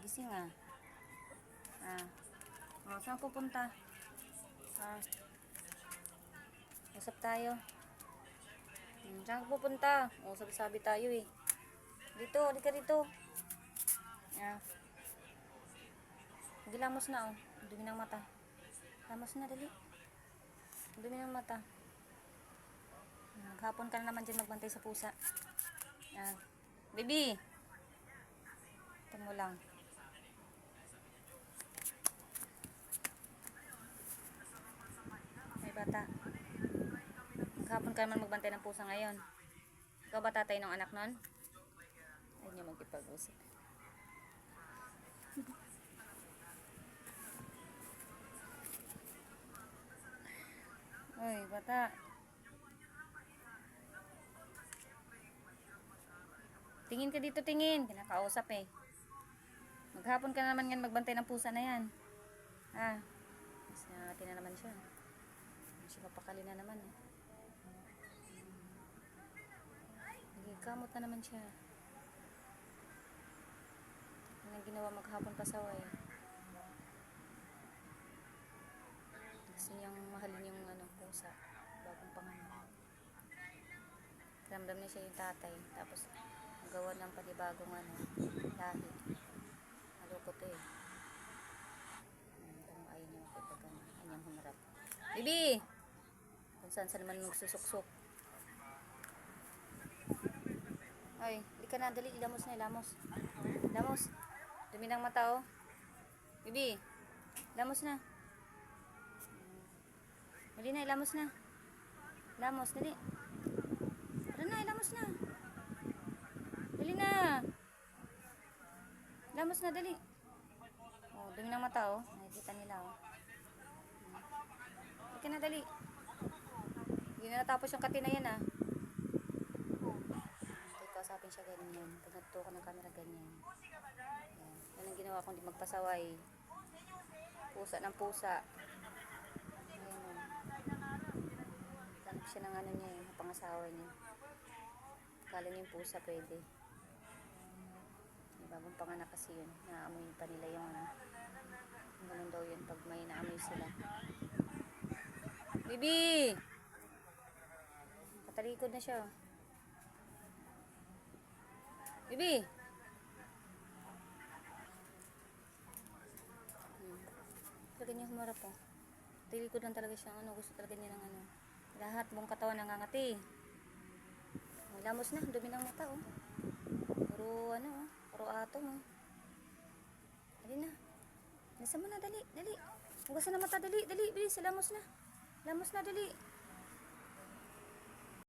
gising ah. Saan pupunta? Usap tayo. Saan ka pupunta? Sabi-sabi tayo eh. Dito, di ka dito. Gilamos na oh. Dumi ng mata. Lamos na, dali. Dumi ng mata. Maghapon ka na naman dyan magbantay sa pusa. Baby! Ito mo lang. Ay bata. Maghapon ka naman magbantay ng pusa ngayon. Ikaw ba tatay ng anak nun? Ay niyo magkipag-usap. Uy, bata. Tingin ka dito, tingin. Kinakausap eh. Maghapon ka naman yan magbantay ng pusa na yan. Mas natin na naman siya. Siya mapakali na naman eh. Kamot na naman siya. Anong ginawa maghapon pasaway. Gusto niyang mahalin yung pusa. Bagong pangalan. Ramdam na siya yung tatay. Tapos magawa ng panibagong lahi. Malukot eh. Ayaw niya makipag anyang humarap. Bibi! Kung saan naman magsusuksok. Ay, di ka na, dali, ilamos na, ilamos. Ilamos. Dumi ng mata, oh. Bibi, ilamos na. Dali na, ilamos na. Ilamos, dali. Tara na, ilamos na. Dali na. Ilamos na, dali. Oh, dumi ng mata, oh. Nakikita nila, oh. Di ka na, dali. Hindi na natapos yung kati na yan, ah. Kausapin siya ganyan. Pag natuto ko ng camera ganyan. Yan ang ginawa kong di magpasaway. Pusa ng pusa. Ayan. Tanap siya ng niya yung pangasawa niya. Kala niya yung pusa pwede. Bagong panganak kasi yun. Naamoy pa nila yung ganun daw yun pag may naamoy sila. Bibi! Patalikod na siya. Bibi! Talaga niya humarap po. Tilikod lang talaga siya. Gusto talaga niya ng lahat buong katawan nangangati. Lamos na. Dumi ng mata oh. Puro puro atong oh. Dali na. Nasa mo na. Dali. Dali. Hugasan na mata. Dali. Dali. Bilis. Lamos na. Lamos na. Dali.